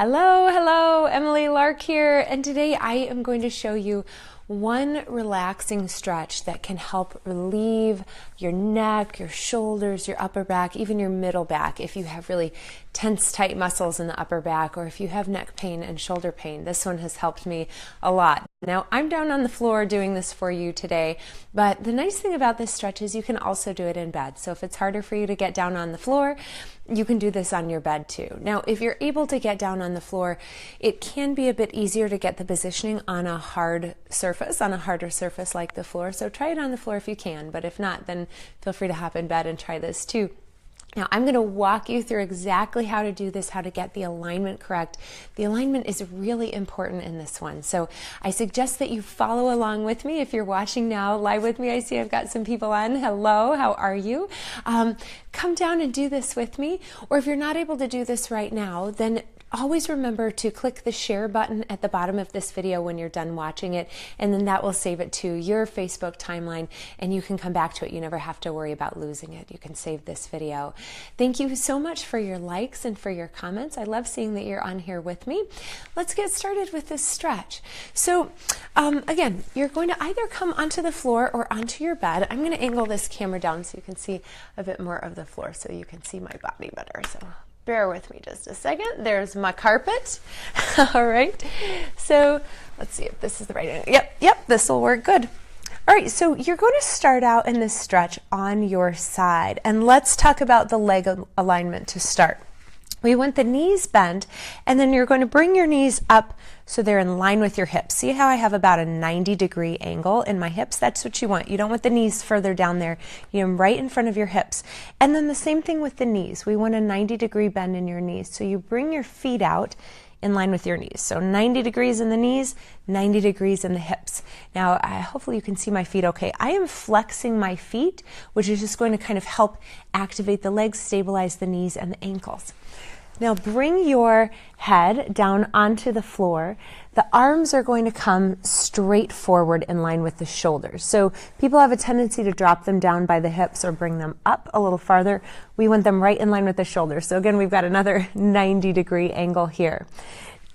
Hello, Emily Lark here, and today I am going to show you one relaxing stretch that can help relieve your neck, your shoulders, your upper back, even your middle back if you have really tense, tight muscles in the upper back, or if you have neck pain and shoulder pain. This one has helped me a lot. Now, I'm down on the floor doing this for you today, but the nice thing about this stretch is you can also do it in bed. So if it's harder for you to get down on the floor, you can do this on your bed too. Now, if you're able to get down on the floor, it can be a bit easier to get the positioning on a hard surface, on a harder surface like the floor. So try it on the floor if you can, but if not, then feel free to hop in bed and try this too. Now, I'm going to walk you through exactly how to do this, how to get the alignment correct. The alignment is really important in this one. So I suggest that you follow along with me. If you're watching now live with me, I see I've got some people on. Hello, how are you? Come down and do this with me. Or if you're not able to do this right now, then always remember to click the share button at the bottom of this video when you're done watching it, and then that will save it to your Facebook timeline and you can come back to it. You never have to worry about losing it. You can save this video. Thank you so much for your likes and for your comments. I love seeing that you're on here with me. Let's get started with this stretch. So again, you're going to either come onto the floor or onto your bed. I'm going to angle this camera down so you can see a bit more of the floor so you can see my body better. So bear with me just a second. There's my carpet. All right. So let's see if this is the right angle. Yep, this will work good. All right, so you're going to start out in this stretch on your side. And let's talk about the leg alignment to start. We want the knees bent, and then you're going to bring your knees up so they're in line with your hips. See how I have about a 90-degree angle in my hips? That's what you want. You don't want the knees further down there. You want them right in front of your hips. And then the same thing with the knees. We want a 90-degree bend in your knees. So you bring your feet out in line with your knees. So 90 degrees in the knees, 90 degrees in the hips. Now, hopefully you can see my feet okay. I am flexing my feet, which is just going to kind of help activate the legs, stabilize the knees and the ankles. Now bring your head down onto the floor. The arms are going to come straight forward in line with the shoulders. So people have a tendency to drop them down by the hips or bring them up a little farther. We want them right in line with the shoulders. So again, we've got another 90-degree angle here.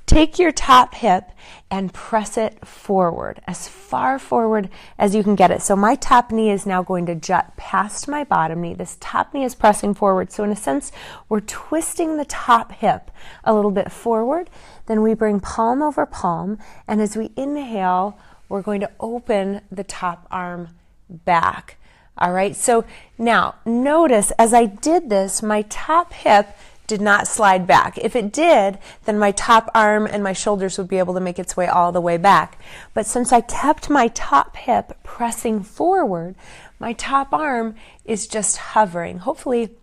Take your top hip and press it forward, as far forward as you can get it. So my top knee is now going to jut past my bottom knee. This top knee is pressing forward. So in a sense, we're twisting the top hip a little bit forward. Then we bring palm over palm. And as we inhale, we're going to open the top arm back. All right, so now notice as I did this, my top hip did not slide back. If it did, then my top arm and my shoulders would be able to make its way all the way back. But since I kept my top hip pressing forward, my top arm is just hovering. Hopefully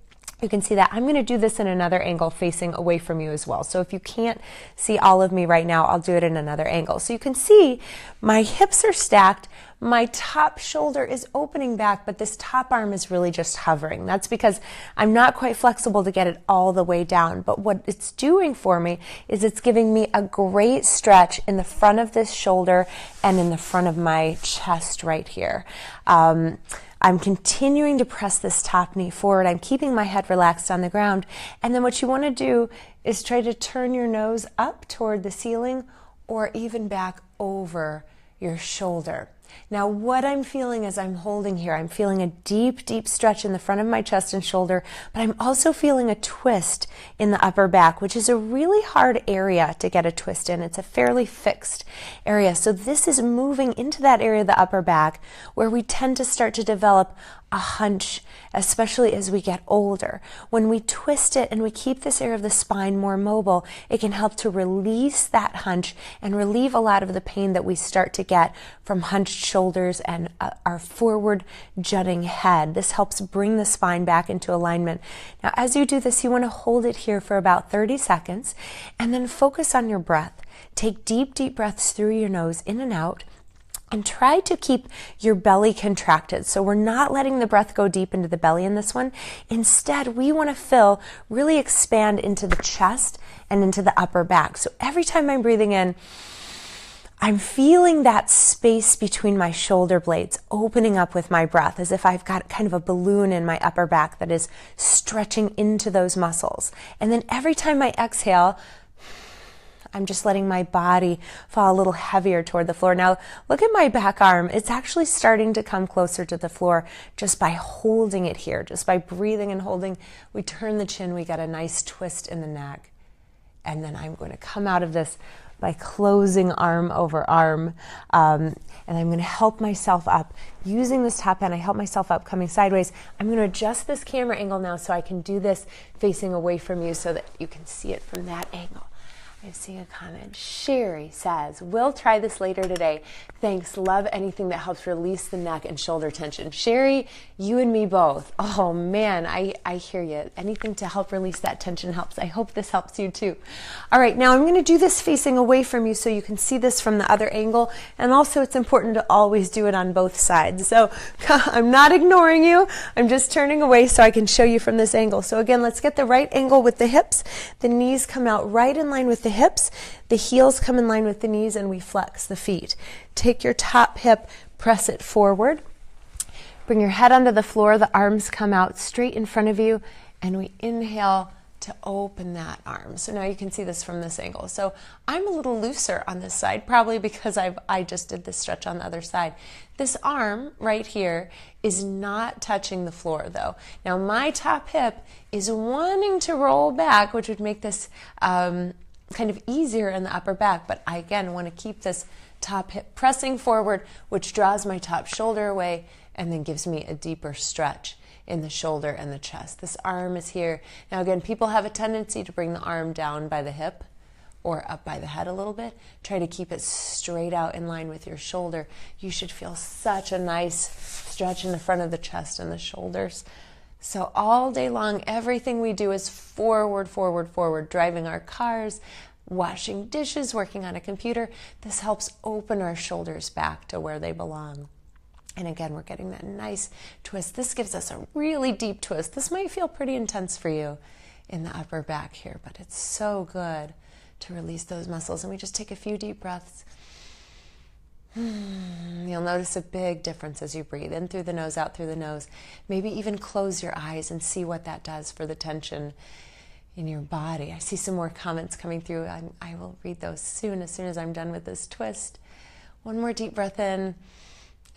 you can see that. I'm going to do this in another angle facing away from you as well. So if you can't see all of me right now, I'll do it in another angle. So you can see my hips are stacked. My top shoulder is opening back, but this top arm is really just hovering. That's because I'm not quite flexible to get it all the way down. But what it's doing for me is it's giving me a great stretch in the front of this shoulder and in the front of my chest right here. I'm continuing to press this top knee forward. I'm keeping my head relaxed on the ground. And then what you want to do is try to turn your nose up toward the ceiling or even back over your shoulder. Now, what I'm feeling as I'm holding here, I'm feeling a deep, deep stretch in the front of my chest and shoulder, but I'm also feeling a twist in the upper back, which is a really hard area to get a twist in. It's a fairly fixed area. So this is moving into that area of the upper back where we tend to start to develop a hunch, especially as we get older. When we twist it and we keep this area of the spine more mobile, it can help to release that hunch and relieve a lot of the pain that we start to get from hunched shoulders and our forward jutting head. This helps bring the spine back into alignment. Now, as you do this, you want to hold it here for about 30 seconds and then focus on your breath. Take deep, deep breaths through your nose, in and out. And try to keep your belly contracted. So we're not letting the breath go deep into the belly in this one. Instead, we want to really expand into the chest and into the upper back. So every time I'm breathing in, I'm feeling that space between my shoulder blades opening up with my breath, as if I've got kind of a balloon in my upper back that is stretching into those muscles. And then every time I exhale, I'm just letting my body fall a little heavier toward the floor. Now, look at my back arm. It's actually starting to come closer to the floor just by holding it here, just by breathing and holding. We turn the chin, we get a nice twist in the neck. And then I'm going to come out of this by closing arm over arm. And I'm going to help myself up. Using this top hand, I help myself up coming sideways. I'm going to adjust this camera angle now so I can do this facing away from you so that you can see it from that angle. I see a comment. Sherry says, we'll try this later today. Thanks. Love anything that helps release the neck and shoulder tension. Sherry, you and me both. Oh man, I hear you. Anything to help release that tension helps. I hope this helps you too. All right, now I'm going to do this facing away from you so you can see this from the other angle. And also it's important to always do it on both sides. So I'm not ignoring you. I'm just turning away so I can show you from this angle. So again, let's get the right angle with the hips. The knees come out right in line with the hips, the heels come in line with the knees, and we flex the feet. Take your top hip, press it forward. Bring your head onto the floor, the arms come out straight in front of you, and we inhale to open that arm. So now you can see this from this angle. So I'm a little looser on this side, probably because I just did this stretch on the other side. This arm right here is not touching the floor though. Now my top hip is wanting to roll back, which would make this kind of easier in the upper back, but I again want to keep this top hip pressing forward, which draws my top shoulder away and then gives me a deeper stretch in the shoulder and the chest. This arm is here. Now again, people have a tendency to bring the arm down by the hip or up by the head a little bit. Try to keep it straight out in line with your shoulder. You should feel such a nice stretch in the front of the chest and the shoulders. So all day long, everything we do is forward, forward, forward, driving our cars, washing dishes, working on a computer. This helps open our shoulders back to where they belong. And again, we're getting that nice twist. This gives us a really deep twist. This might feel pretty intense for you in the upper back here, but it's so good to release those muscles. And we just take a few deep breaths. You'll notice a big difference as you breathe in through the nose, out through the nose. Maybe even close your eyes and see what that does for the tension in your body. I see some more comments coming through. I will read those soon as I'm done with this twist. One more deep breath in,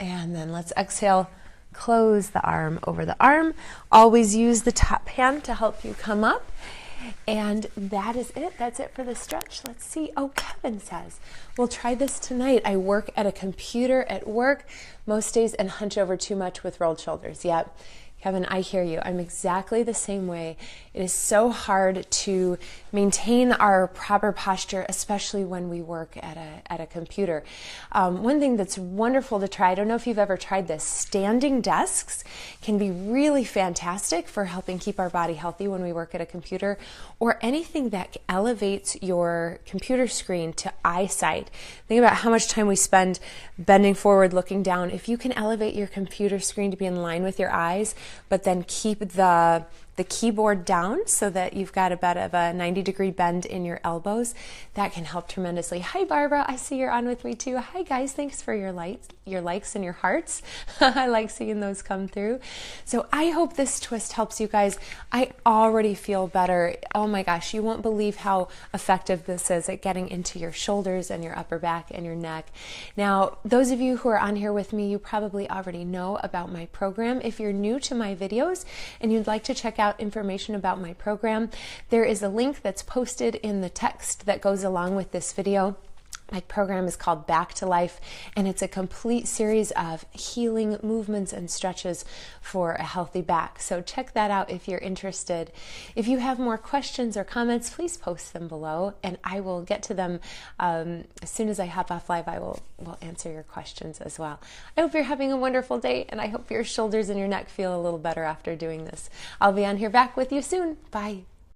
and then let's exhale. Close the arm over the arm. Always use the top hand to help you come up. And that is it. That's it for the stretch. Let's see. Oh, Kevin says, we'll try this tonight. I work at a computer at work most days and hunch over too much with rolled shoulders. Yep. Kevin, I hear you. I'm exactly the same way. It is so hard to maintain our proper posture, especially when we work at a computer. One thing that's wonderful to try, I don't know if you've ever tried this, standing desks can be really fantastic for helping keep our body healthy when we work at a computer, or anything that elevates your computer screen to eyesight. Think about how much time we spend bending forward, looking down. If you can elevate your computer screen to be in line with your eyes, but then keep the keyboard down so that you've got a bit of a 90-degree bend in your elbows, that can help tremendously. Hi, Barbara. I see you're on with me too. Hi, guys. Thanks for your likes and your hearts. I like seeing those come through. So I hope this twist helps you guys. I already feel better. Oh my gosh, you won't believe how effective this is at getting into your shoulders and your upper back and your neck. Now, those of you who are on here with me, you probably already know about my program. If you're new to my videos and you'd like to check out information about my program, there is a link that's posted in the text that goes along with this video. My program is called Back to Life, and it's a complete series of healing movements and stretches for a healthy back. So check that out if you're interested. If you have more questions or comments, please post them below, and I will get to them as soon as I hop off live. I will answer your questions as well. I hope you're having a wonderful day, and I hope your shoulders and your neck feel a little better after doing this. I'll be on here back with you soon. Bye.